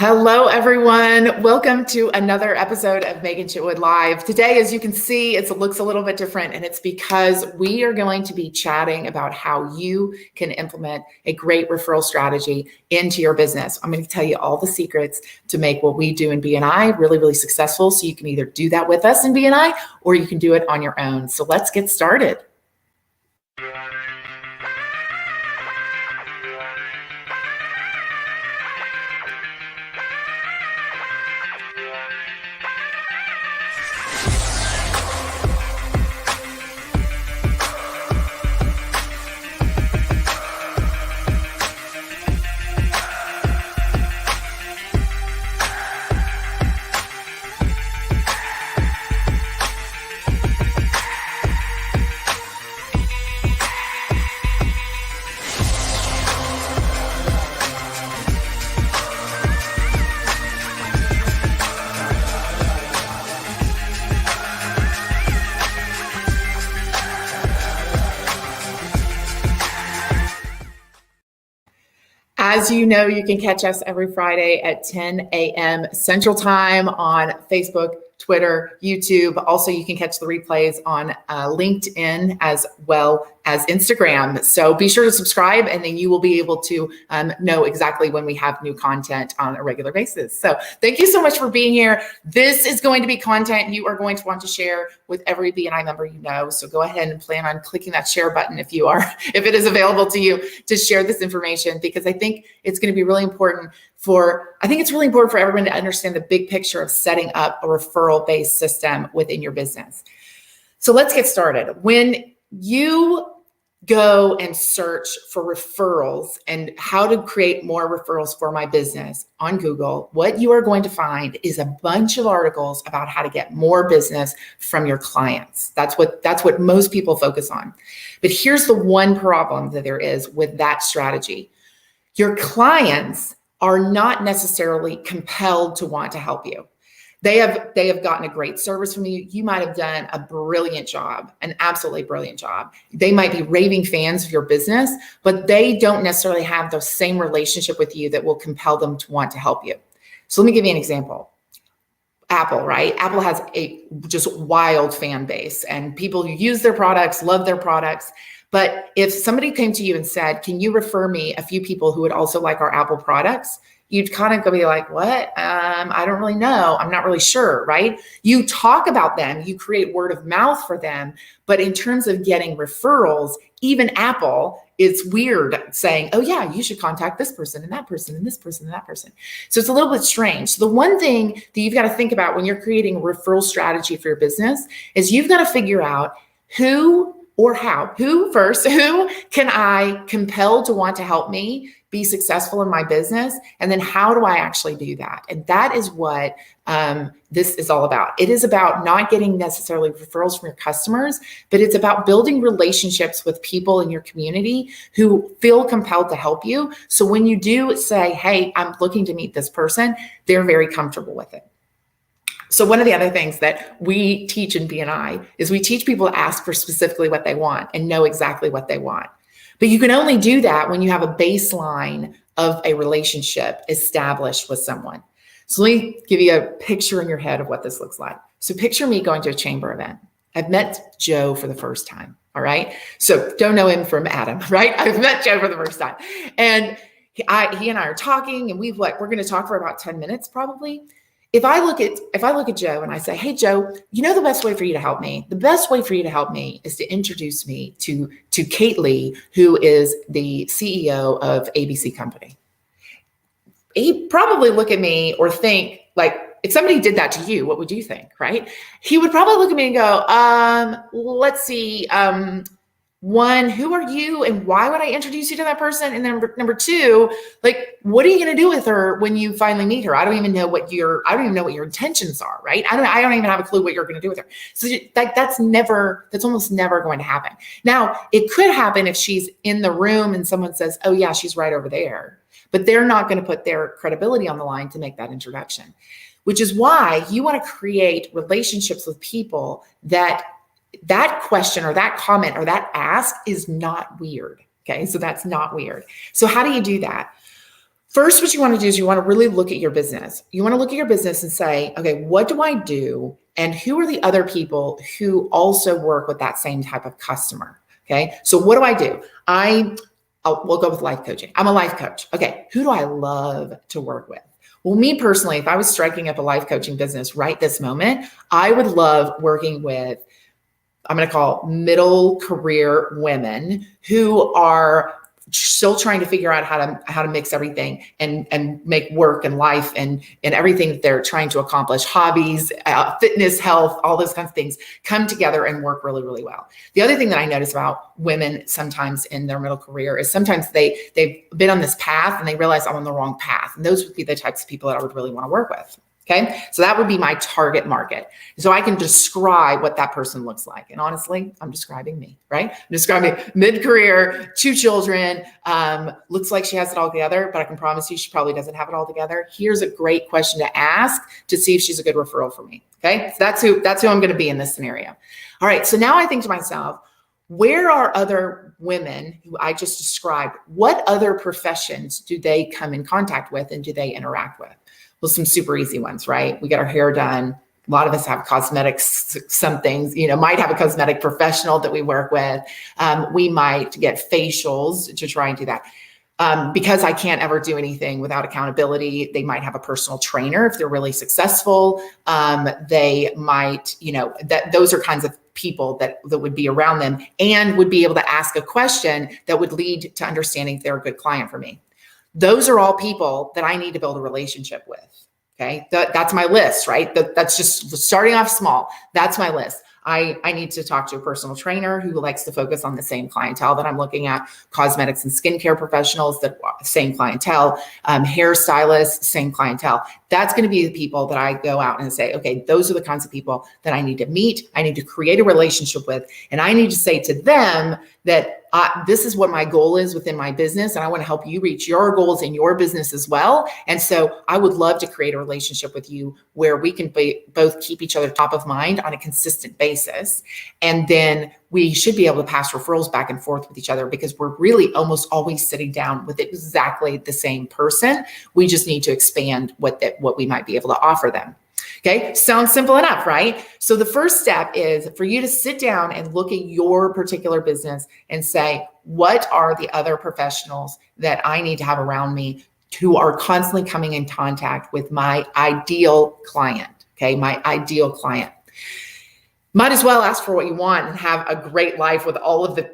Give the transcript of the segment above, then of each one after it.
Hello, everyone. Welcome to another episode of Megan Chitwood Live. Today, as you can see, it looks a little bit different, and it's because we are going to be chatting about how you can implement a great referral strategy into your business. I'm going to tell you all the secrets to make what we do in BNI really, really successful. So you can either do that with us in BNI or you can do it on your own. So let's get started. As you know, you can catch us every Friday at 10 a.m. Central Time on Facebook, Twitter, YouTube. Also, you can catch the replays on LinkedIn as well as Instagram. So be sure to subscribe, and then you will be able to know exactly when we have new content on a regular basis. So thank you so much for being here. This is going to be content you are going to want to share with every BNI member you know. So go ahead and plan on clicking that share button if it is available to you to share this information, because I think it's going to be really important for everyone to understand the big picture of setting up a referral-based system within your business. So let's get started. When you go and search for referrals and how to create more referrals for my business on Google, what you are going to find is a bunch of articles about how to get more business from your clients. That's what most people focus on. But here's the one problem that there is with that strategy. Your clients are not necessarily compelled to want to help you. They have gotten a great service from you. You might have done a brilliant job, an absolutely brilliant job. They might be raving fans of your business, but they don't necessarily have the same relationship with you that will compel them to want to help you. So let me give you an example. Apple, right? Apple has a just wild fan base, and people who use their products love their products. But if somebody came to you and said, can you refer me a few people who would also like our Apple products? You'd kind of go be like, what? I don't really know. I'm not really sure, right? You talk about them, you create word of mouth for them. But in terms of getting referrals, even Apple is weird saying, oh yeah, you should contact this person and that person and this person and that person. So it's a little bit strange. So the one thing that you've got to think about when you're creating a referral strategy for your business is you've got to figure out who can I compel to want to help me be successful in my business? And then how do I actually do that? And that is what this is all about. It is about not getting necessarily referrals from your customers, but it's about building relationships with people in your community who feel compelled to help you. So when you do say, hey, I'm looking to meet this person, they're very comfortable with it. So one of the other things that we teach in BNI is we teach people to ask for specifically what they want and know exactly what they want. But you can only do that when you have a baseline of a relationship established with someone. So let me give you a picture in your head of what this looks like. So picture me going to a chamber event. I've met Joe for the first time, all right? So don't know him from Adam, right? I've met Joe for the first time. And he and I are talking, and we're going to talk for about 10 minutes probably. If I look at Joe and I say, hey, Joe, you know the best way for you to help me? The best way for you to help me is to introduce me to Kate Lee, who is the CEO of ABC Company. He'd probably look at me or think, like, if somebody did that to you, what would you think, right? He would probably look at me and go, let's see, one, who are you and why would I introduce you to that person? And then number two, like, what are you going to do with her when you finally meet her? I don't even know what your intentions are, right? I don't even have a clue what you're going to do with her. So that's almost never going to happen. Now, it could happen if she's in the room and someone says, oh yeah, she's right over there, but they're not going to put their credibility on the line to make that introduction, which is why you want to create relationships with people that question or that comment or that ask is not weird. Okay. So that's not weird. So how do you do that? First, what you want to do is you want to really look at your business. You want to look at your business and say, okay, what do I do? And who are the other people who also work with that same type of customer? Okay. So what do I do? We'll go with life coaching. I'm a life coach. Okay. Who do I love to work with? Well, me personally, if I was striking up a life coaching business right this moment, I would love working with, I'm going to call middle career women who are still trying to figure out how to mix everything and make work and life and everything that they're trying to accomplish, hobbies, fitness, health, all those kinds of things come together and work really, really well. The other thing that I notice about women sometimes in their middle career is sometimes they've been on this path and they realize I'm on the wrong path. And those would be the types of people that I would really want to work with. Okay. So that would be my target market. So I can describe what that person looks like. And honestly, I'm describing me, right? I'm describing mid-career, 2 children, looks like she has it all together, but I can promise you she probably doesn't have it all together. Here's a great question to ask to see if she's a good referral for me. Okay. So that's who I'm going to be in this scenario. All right. So now I think to myself, where are other women who I just described? What other professions do they come in contact with and do they interact with? Well, some super easy ones, right? We get our hair done. A lot of us have cosmetics, some things, might have a cosmetic professional that we work with. We might get facials to try and do that. Because I can't ever do anything without accountability, they might have a personal trainer if they're really successful. They might, those are kinds of people that would be around them and would be able to ask a question that would lead to understanding if they're a good client for me. Those are all people that I need to build a relationship with. Okay. That's my list, right? That's just starting off small. That's my list. I need to talk to a personal trainer who likes to focus on the same clientele that I'm looking at, cosmetics and skincare professionals, that same clientele, hairstylists, same clientele. That's going to be the people that I go out and say, okay, those are the kinds of people that I need to meet. I need to create a relationship with, and I need to say to them that this is what my goal is within my business, and I want to help you reach your goals in your business as well. And so I would love to create a relationship with you where we can both keep each other top of mind on a consistent basis. And then we should be able to pass referrals back and forth with each other because we're really almost always sitting down with exactly the same person. We just need to expand what we might be able to offer them. Okay, sounds simple enough, right? So the first step is for you to sit down and look at your particular business and say, what are the other professionals that I need to have around me who are constantly coming in contact with my ideal client? Okay, my ideal client. Might as well ask for what you want and have a great life with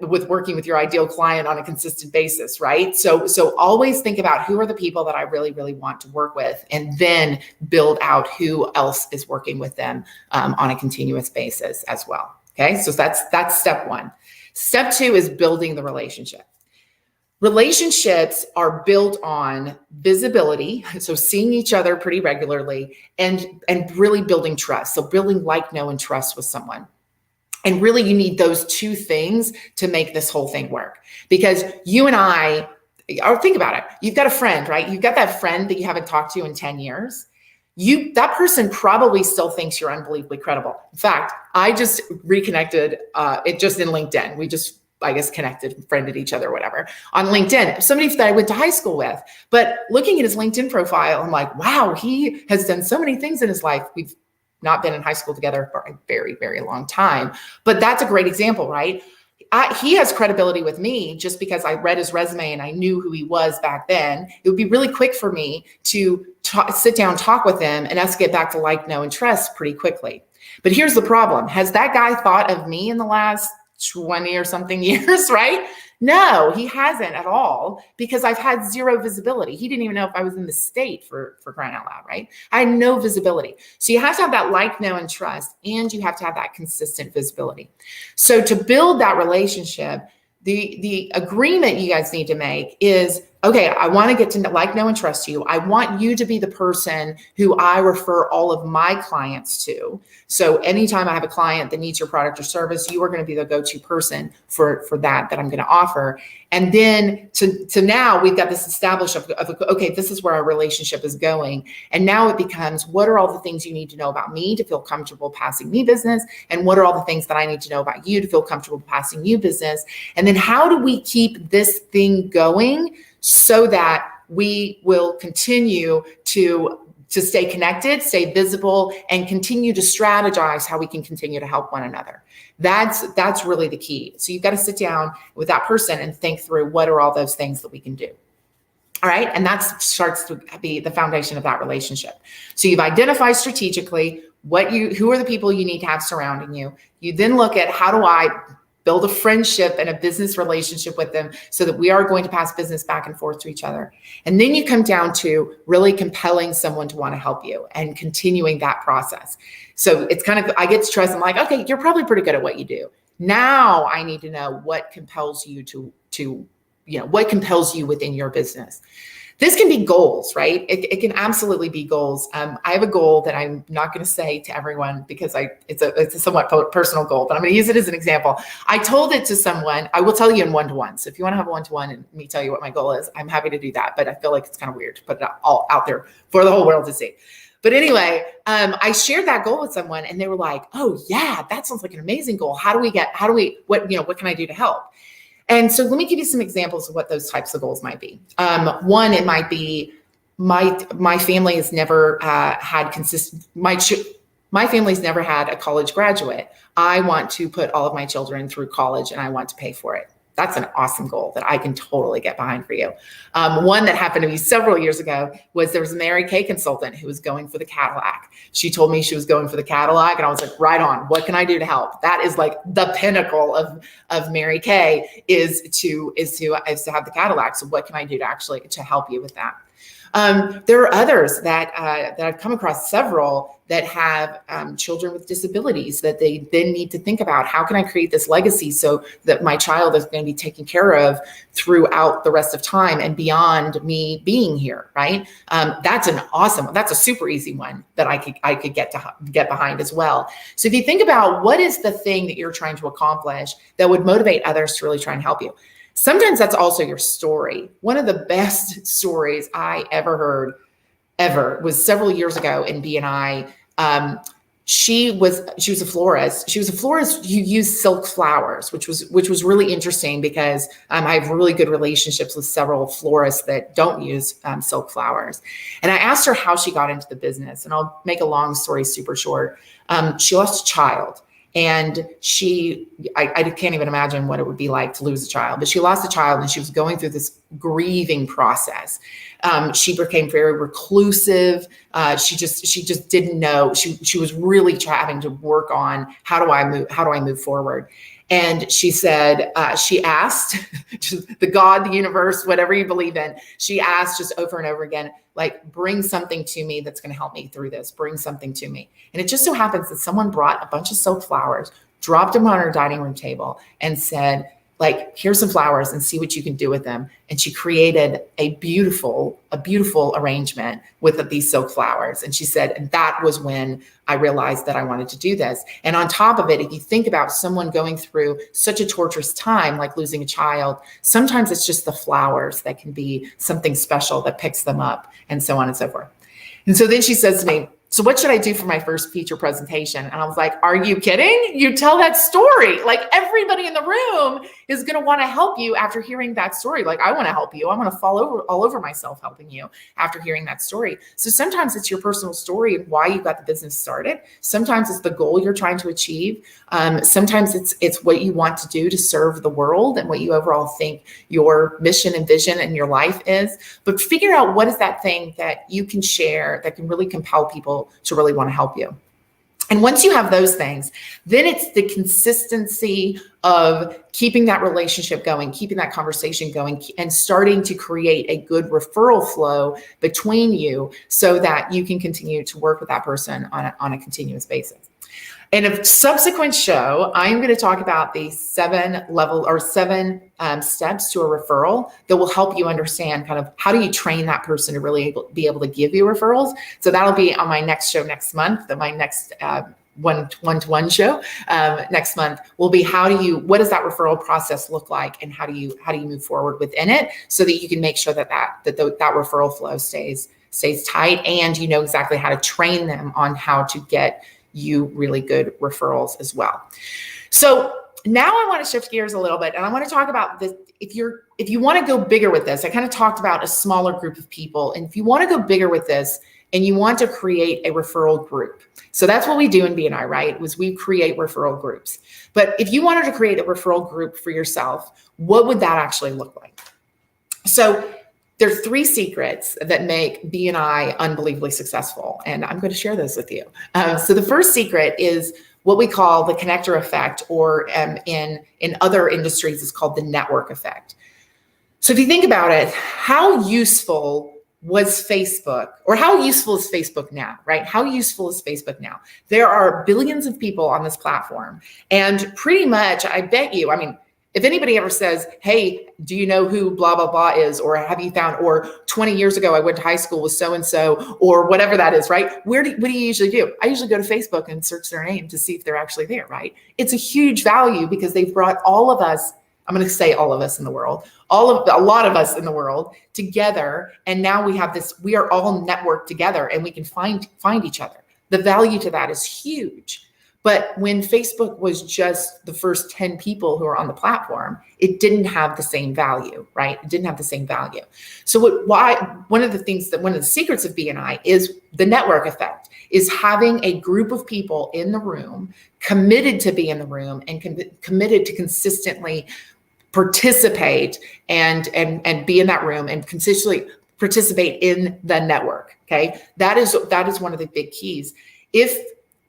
with working with your ideal client on a consistent basis, right? So always think about who are the people that I really, really want to work with, and then build out who else is working with them on a continuous basis as well. Okay, so that's step 1. Step 2 is building the relationship. Relationships are built on visibility, so seeing each other pretty regularly, and really building trust. So building like, know, and trust with someone. And really you need those 2 things to make this whole thing work. Because you and I, or think about it, you've got a friend, right? You've got that friend that you haven't talked to in 10 years. That person probably still thinks you're unbelievably credible. In fact, I just reconnected, it just in LinkedIn. We just, I guess, connected, friended each other, whatever, on LinkedIn. Somebody that I went to high school with, but looking at his LinkedIn profile, I'm like, wow, he has done so many things in his life. We've not been in high school together for a very, very long time, but that's a great example, right? He has credibility with me just because I read his resume and I knew who he was back then. It would be really quick for me to sit down, talk with him, and us get back to like, know, and trust pretty quickly. But here's the problem. Has that guy thought of me in the last 20 or something years, right? No, he hasn't at all, because I've had zero visibility. He didn't even know if I was in the state for crying out loud, right? I had no visibility. So you have to have that like, know, and trust, and you have to have that consistent visibility. So to build that relationship, the agreement you guys need to make is, okay, I want to get to like, know, and trust you. I want you to be the person who I refer all of my clients to. So anytime I have a client that needs your product or service, you are going to be the go-to person for that I'm going to offer. And then to now we've got this established of okay, this is where our relationship is going. And now it becomes, what are all the things you need to know about me to feel comfortable passing me business? And what are all the things that I need to know about you to feel comfortable passing you business? And then how do we keep this thing going so that we will continue to stay connected, stay visible, and continue to strategize how we can continue to help one another. That's really the key. So you've got to sit down with that person and think through what are all those things that we can do. All right. And that starts to be the foundation of that relationship. So you've identified strategically who are the people you need to have surrounding you. You then look at, how do I build a friendship and a business relationship with them so that we are going to pass business back and forth to each other. And then you come down to really compelling someone to want to help you and continuing that process. So it's kind of, I get stressed. I'm like, okay, you're probably pretty good at what you do. Now I need to know what compels you what compels you within your business. This can be goals, right? It can absolutely be goals. I have a goal that I'm not going to say to everyone because it's a somewhat personal goal, but I'm going to use it as an example. I told it to someone. I will tell you in one-to-one. So if you want to have a one-to-one and me tell you what my goal is, I'm happy to do that. But I feel like it's kind of weird to put it all out there for the whole world to see. But anyway, I shared that goal with someone and they were like, "Oh yeah, that sounds like an amazing goal. What can I do to help?" And so let me give you some examples of what those types of goals might be. One, it might be my family has never my family's never had a college graduate. I want to put all of my children through college and I want to pay for it. That's an awesome goal that I can totally get behind for you. One that happened to me several years ago was there was a Mary Kay consultant who was going for the Cadillac. She told me she was going for the Cadillac and I was like, right on, what can I do to help? That is like the pinnacle of Mary Kay is to have the Cadillac. So what can I do to help you with that? There are others that I've come across, several that have children with disabilities that they then need to think about, how can I create this legacy so that my child is going to be taken care of throughout the rest of time and beyond me being here, right? That's a super easy one that I could get behind as well. So if you think about what is the thing that you're trying to accomplish that would motivate others to really try and help you. Sometimes that's also your story. One of the best stories I ever heard was several years ago in BNI. She was a florist. She was a florist who used silk flowers, which was really interesting because I have really good relationships with several florists that don't use silk flowers. And I asked her how she got into the business. And I'll make a long story super short. She lost a child. And I can't even imagine what it would be like to lose a child, but she lost a child and she was going through this grieving process. She became very reclusive. She just didn't know. She was really having to work on how do I move forward. And she said, she asked the God, the universe, whatever you believe in, she asked just over and over again, like, bring something to me that's going to help me through this. Bring something to me. And it just so happens that someone brought a bunch of silk flowers, dropped them on her dining room table and said, like, here's some flowers and see what you can do with them. And she created a beautiful arrangement with these silk flowers. And she said, and that was when I realized that I wanted to do this. And on top of it, if you think about someone going through such a torturous time, like losing a child, sometimes it's just the flowers that can be something special that picks them up and so on and so forth. And so then she says to me, so what should I do for my first feature presentation? And I was like, are you kidding? You tell that story. Like, everybody in the room is going to want to help you after hearing that story. Like, I want to help you. I'm going to fall all over myself helping you after hearing that story. So sometimes it's your personal story and why you got the business started. Sometimes it's the goal you're trying to achieve. Sometimes it's what you want to do to serve the world and what you overall think your mission and vision in your life is. But figure out what is that thing that you can share that can really compel people to really want to help you. And once you have those things, then it's the consistency of keeping that relationship going, keeping that conversation going, and starting to create a good referral flow between you so that you can continue to work with that person on a continuous basis. In a subsequent show, I'm going to talk about the 7 steps to a referral that will help you understand kind of how do you train that person to really be able to give you referrals. So that'll be on my next show next month. My next one-to-one show next month will be what does that referral process look like, and how do you move forward within it so that you can make sure that referral flow stays tight, and you know exactly how to train them on how to get you really good referrals as well. So Now I want to shift gears a little bit, and I want to talk about this. If you want to go bigger with this, I kind of talked about a smaller group of people. And if you want to go bigger with this and you want to create a referral group, so that's what we do in BNI, right? Was we create referral groups. But if you wanted to create a referral group for yourself, what would that actually look like? So there are 3 secrets that make BNI unbelievably successful, and I'm going to share those with you. So the first secret is what we call the connector effect, or in other industries, it's called the network effect. So if you think about it, how useful was Facebook, or how useful is Facebook now, right? How useful is Facebook now? There are billions of people on this platform, and pretty much, I bet you, I mean, if anybody ever says, hey, do you know who blah, blah, blah is, or have you found, or 20 years ago, I went to high school with so-and-so, or whatever that is, right? What do you usually do? I usually go to Facebook and search their name to see if they're actually there, right? It's a huge value because they've brought all of us, I'm going to say all of us in the world, a lot of us in the world together. And now we have this, we are all networked together and we can find each other. The value to that is huge. But when Facebook was just the first 10 people who are on the platform, it didn't have the same value, right? It didn't have the same value. So one of the secrets of BNI is the network effect, is having a group of people in the room committed to be in the room and committed to consistently participate and be in that room and consistently participate in the network. Okay. That is one of the big keys.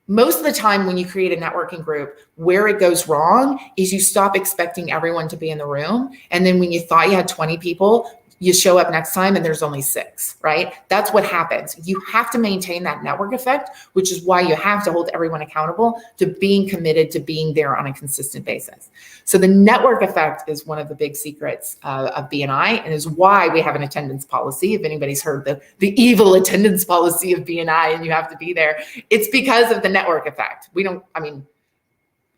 Most of the time when you create a networking group, where it goes wrong is you stop expecting everyone to be in the room. And then when you thought you had 20 people, you show up next time and there's only 6, right? That's what happens. You have to maintain that network effect, which is why you have to hold everyone accountable to being committed to being there on a consistent basis. So the network effect is one of the big secrets of BNI, and is why we have an attendance policy. If anybody's heard the evil attendance policy of BNI and you have to be there, it's because of the network effect.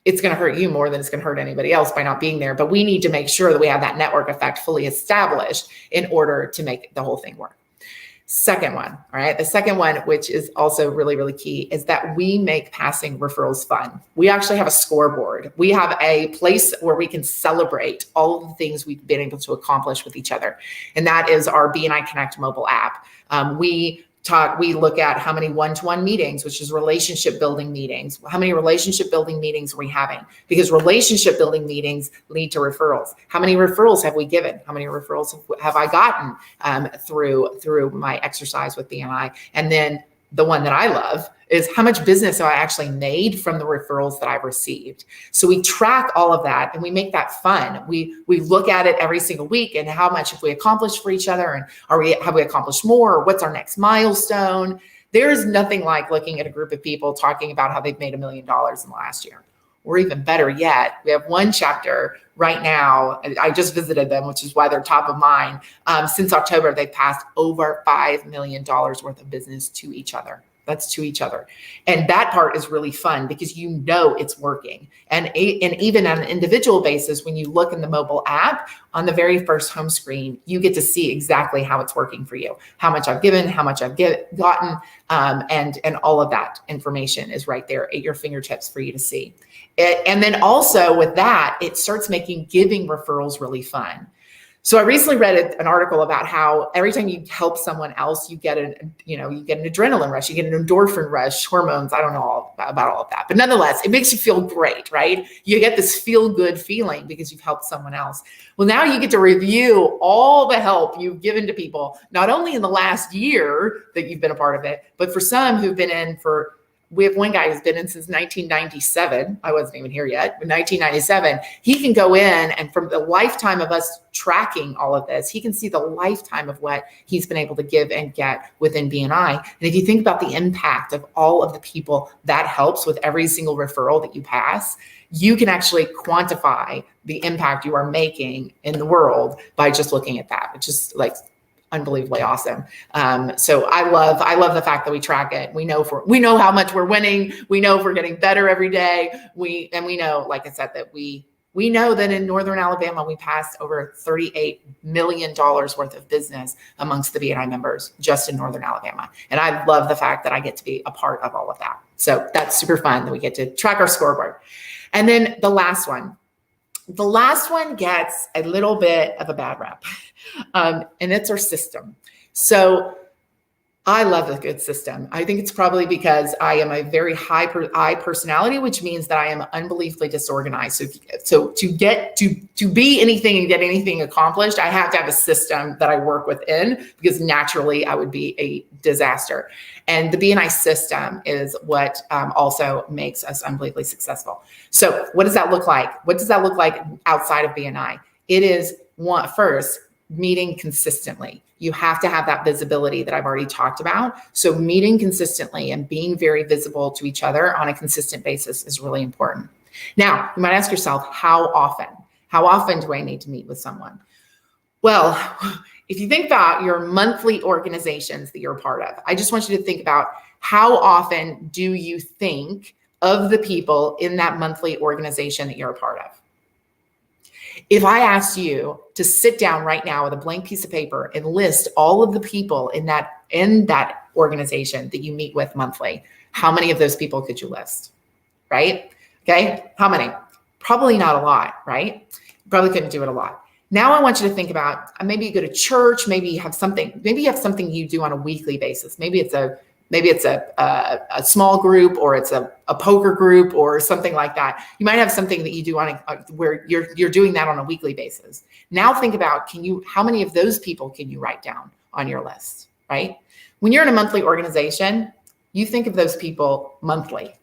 It's going to hurt you more than it's going to hurt anybody else by not being there. But we need to make sure that we have that network effect fully established in order to make the whole thing work. Second one, all right? The second one, which is also really, really key, is that we make passing referrals fun. We actually have a scoreboard. We have a place where we can celebrate all of the things we've been able to accomplish with each other. And that is our BNI Connect mobile app. We look at how many one-to-one meetings, which is relationship building meetings. How many relationship building meetings are we having? Because relationship building meetings lead to referrals. How many referrals have we given? How many referrals have I gotten through my exercise with BNI? And then the one that I love is how much business have I actually made from the referrals that I've received. So we track all of that and we make that fun. We look at it every single week and how much have we accomplished for each other, and have we accomplished more, or what's our next milestone? There is nothing like looking at a group of people talking about how they've made $1 million in the last year. Or even better yet, we have one chapter right now. I just visited them, which is why they're top of mind. Since October, they've passed over $5 million worth of business to each other. That's to each other. And that part is really fun because you know it's working. And even on an individual basis, when you look in the mobile app on the very first home screen, you get to see exactly how it's working for you, how much I've given, how much I've gotten, and all of that information is right there at your fingertips for you to see. And then also with that, it starts making giving referrals really fun. So I recently read an article about how every time you help someone else, you get an adrenaline rush, you get an endorphin rush, hormones. I don't know about all of that, but nonetheless, it makes you feel great, right? You get this feel good feeling because you've helped someone else. Well, now you get to review all the help you've given to people, not only in the last year that you've been a part of it, but for some who've been in we have one guy who's been in since 1997. I wasn't even here yet, but 1997. He can go in and from the lifetime of us tracking all of this, he can see the lifetime of what he's been able to give and get within BNI. And if you think about the impact of all of the people that helps with every single referral that you pass, you can actually quantify the impact you are making in the world by just looking at that, which is like unbelievably awesome. So I love the fact that we track it. We know how much we're winning. We know if we're getting better every day. We know, like I said, that we know that in Northern Alabama, we passed over $38 million worth of business amongst the BNI members just in Northern Alabama. And I love the fact that I get to be a part of all of that. So that's super fun that we get to track our scoreboard. And then the last one, The last one gets a little bit of a bad rep, and it's our system. So I love a good system. I think it's probably because I am a very high personality, which means that I am unbelievably disorganized. So to be anything and get anything accomplished, I have to have a system that I work within, because naturally I would be a disaster. And the BNI system is what also makes us unbelievably successful. So what does that look like? What does that look like outside of BNI? It is first, meeting consistently. You have to have that visibility that I've already talked about. So meeting consistently and being very visible to each other on a consistent basis is really important. Now, you might ask yourself, how often? How often do I need to meet with someone? Well, if you think about your monthly organizations that you're a part of, I just want you to think about how often do you think of the people in that monthly organization that you're a part of? If I asked you to sit down right now with a blank piece of paper and list all of the people in that organization that you meet with monthly, how many of those people could you list? Right? Okay. How many? Probably not a lot, right? You probably couldn't do it a lot. Now I want you to think about, maybe you go to church, maybe you have something you do on a weekly basis. Maybe it's a small group, or it's a poker group or something like that. You might have something that you do where you're doing that on a weekly basis. Now think about, how many of those people can you write down on your list, right? When you're in a monthly organization, you think of those people monthly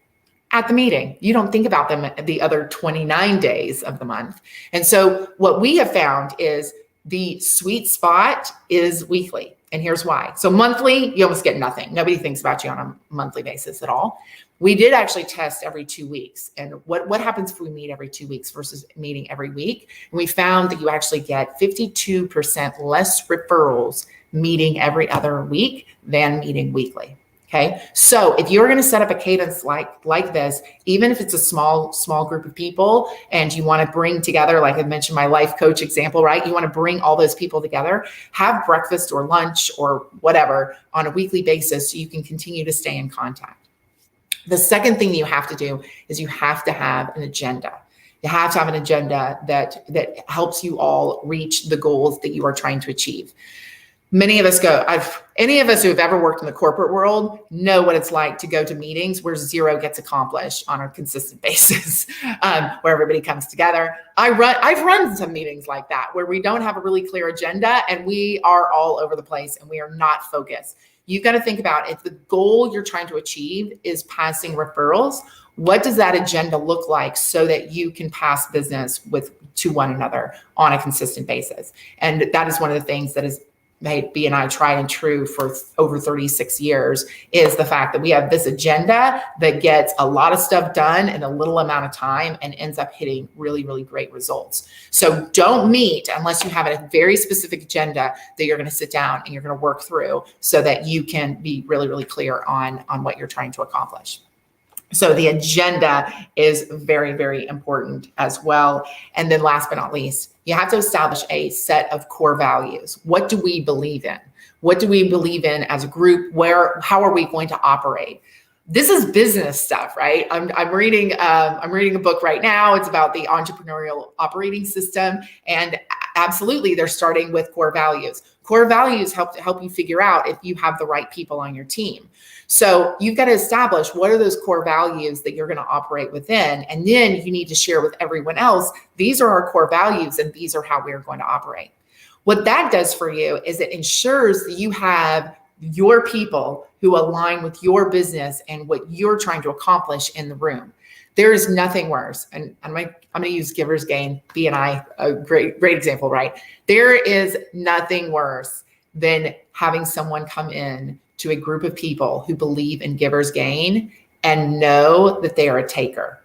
at the meeting. You don't think about them the other 29 days of the month. And so what we have found is the sweet spot is weekly. And here's why. So monthly, you almost get nothing. Nobody thinks about you on a monthly basis at all. We did actually test every 2 weeks. And what happens if we meet every 2 weeks versus meeting every week? And we found that you actually get 52% less referrals meeting every other week than meeting weekly. Okay. So if you're going to set up a cadence like this, even if it's a small group of people, and you want to bring together, like I mentioned, my life coach example, right? You want to bring all those people together, have breakfast or lunch or whatever on a weekly basis, so you can continue to stay in contact. The second thing that you have to do is you have to have an agenda. You have to have an agenda that helps you all reach the goals that you are trying to achieve. Many of us any of us who have ever worked in the corporate world know what it's like to go to meetings where zero gets accomplished on a consistent basis, where everybody comes together. I've run some meetings like that where we don't have a really clear agenda and we are all over the place and we are not focused. You've got to think about, if the goal you're trying to achieve is passing referrals, what does that agenda look like so that you can pass business to one another on a consistent basis? And that is one of the things that is made BNI tried and true for over 36 years, is the fact that we have this agenda that gets a lot of stuff done in a little amount of time and ends up hitting really, really great results. So don't meet unless you have a very specific agenda that you're going to sit down and you're going to work through, so that you can be really, really clear on what you're trying to accomplish. So the agenda is very, very important as well. And then last but not least, you have to establish a set of core values. What do we believe in? What do we believe in as a group? How are we going to operate? This is business stuff, right? I'm reading a book right now. It's about the entrepreneurial operating system, and absolutely, they're starting with core values. Core values help you figure out if you have the right people on your team. So you've got to establish what are those core values that you're going to operate within, and then you need to share with everyone else, these are our core values and these are how we are going to operate. What that does for you is it ensures that you have your people who align with your business and what you're trying to accomplish in the room. There is nothing worse. And I'm going to use Giver's Gain, BNI, a great example, right? There is nothing worse than having someone come in to a group of people who believe in Giver's Gain and know that they are a taker.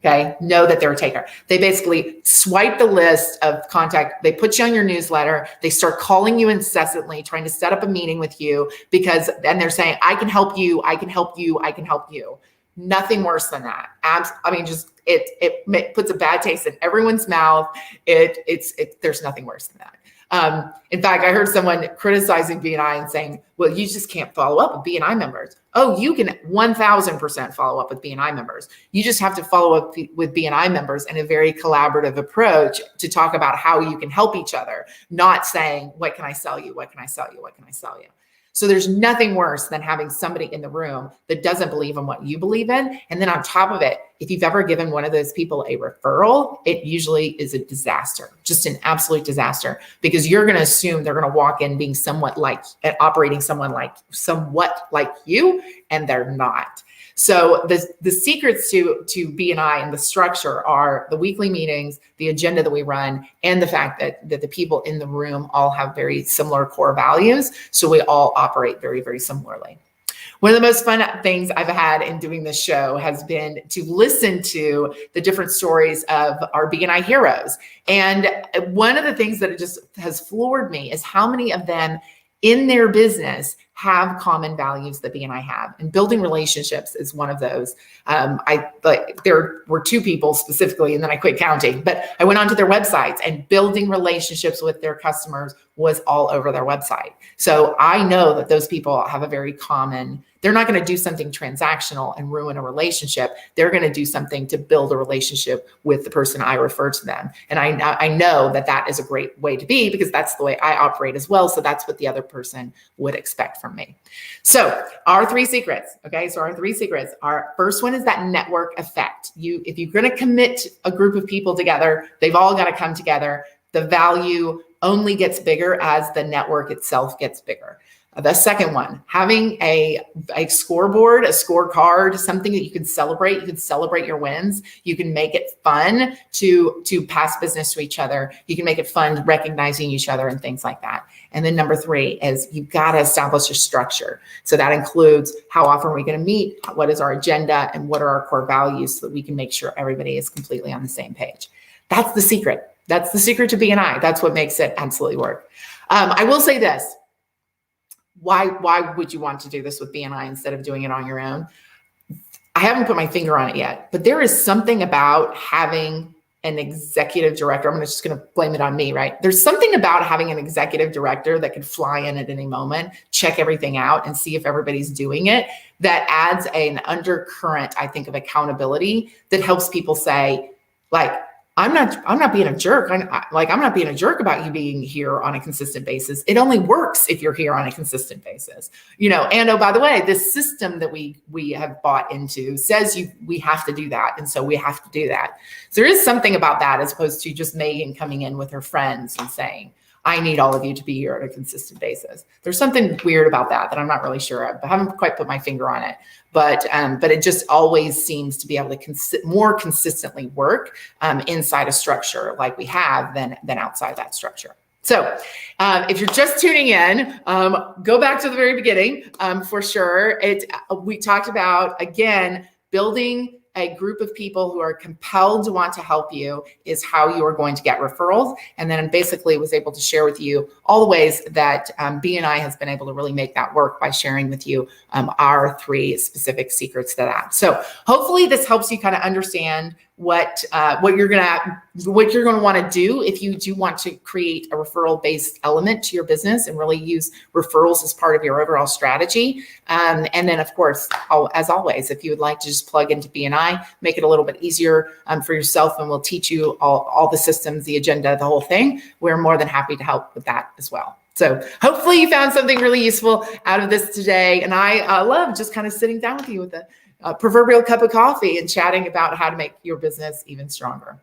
Okay, know that they're a taker. They basically swipe the list of contact. They put you on your newsletter. They start calling you incessantly, trying to set up a meeting with you then they're saying, I can help you. I can help you. I can help you. Nothing worse than that. It puts a bad taste in everyone's mouth. There's nothing worse than that. In fact, I heard someone criticizing BNI and saying, well, you just can't follow up with BNI members. Oh, you can 1000% follow up with BNI members. You just have to follow up with BNI members in a very collaborative approach to talk about how you can help each other, not saying, what can I sell you? What can I sell you? What can I sell you? So there's nothing worse than having somebody in the room that doesn't believe in what you believe in. And then on top of it, if you've ever given one of those people a referral, it usually is a disaster, just an absolute disaster, because you're going to assume they're going to walk in being somewhat like, operating somewhat like you, and they're not. So the secrets to BNI and the structure are the weekly meetings, the agenda that we run, and the fact that the people in the room all have very similar core values. So we all operate very, very similarly. One of the most fun things I've had in doing this show has been to listen to the different stories of our BNI heroes. And one of the things that it just has floored me is how many of them in their business have common values that BNI have, and building relationships is one of those. There were two people specifically, and then I quit counting, but I went onto their websites, and building relationships with their customers was all over their website. So I know that those people have a very common, they're not going to do something transactional and ruin a relationship. They're going to do something to build a relationship with the person I refer to them. And I know that that is a great way to be, because that's the way I operate as well. So that's what the other person would expect from me. So our three secrets, okay? So our three secrets, our first one is that network effect. If you're going to commit a group of people together, they've all got to come together. The value only gets bigger as the network itself gets bigger. The second one, having a scoreboard, a scorecard, something that you can celebrate. You can celebrate your wins. You can make it fun to pass business to each other. You can make it fun recognizing each other and things like that. And then number three is you've got to establish a structure. So that includes how often are we going to meet, what is our agenda, and what are our core values, so that we can make sure everybody is completely on the same page. That's the secret. That's the secret to BNI. That's what makes it absolutely work. I will say this. Why would you want to do this with BNI instead of doing it on your own? I haven't put my finger on it yet, but there is something about having an executive director. I'm just going to blame it on me, right? There's something about having an executive director that could fly in at any moment, check everything out, and see if everybody's doing it. That adds an undercurrent, I think, of accountability that helps people say, like, I'm not being a jerk. I'm not being a jerk about you being here on a consistent basis. It only works if you're here on a consistent basis, and oh, by the way, this system that we have bought into says we have to do that. And so we have to do that. So there is something about that, as opposed to just Megan coming in with her friends and saying, I need all of you to be here on a consistent basis. There's something weird about that I'm not really sure of. I haven't quite put my finger on it, but it just always seems to be able to more consistently work inside a structure like we have than outside that structure. So if you're just tuning in, go back to the very beginning for sure. We talked about, again, building a group of people who are compelled to want to help you is how you are going to get referrals. And then basically was able to share with you all the ways that BNI has been able to really make that work by sharing with you our three specific secrets to that. So hopefully this helps you kind of understand what you're going to want to do if you do want to create a referral based element to your business and really use referrals as part of your overall strategy. And then of course, as always, if you would like to just plug into BNI, make it a little bit easier for yourself, and we'll teach you all the systems, the agenda, the whole thing. We're more than happy to help with that as well. So hopefully you found something really useful out of this today. And I love just kind of sitting down with you with a proverbial cup of coffee and chatting about how to make your business even stronger.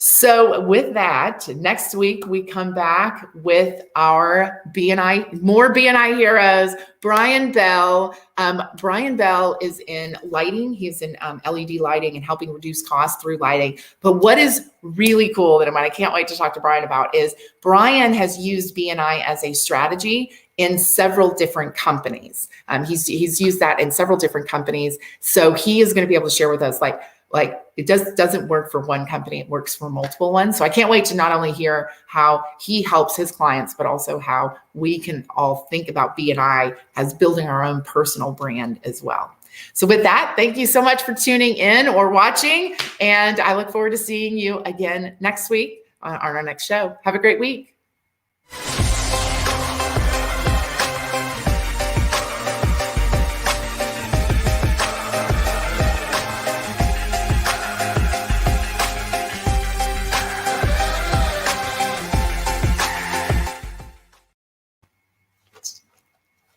So with that, next week we come back with our more BNI heroes, Brian Bell. Brian Bell is in lighting. He's in LED lighting and helping reduce costs through lighting. But what is really cool that I can't wait to talk to Brian about is Brian has used BNI as a strategy in several different companies. He's used that in several different companies. So he is going to be able to share with us like it doesn't work for one company, it works for multiple ones. So I can't wait to not only hear how he helps his clients, but also how we can all think about BNI as building our own personal brand as well. So with that, thank you so much for tuning in or watching. And I look forward to seeing you again next week on our next show. Have a great week. you.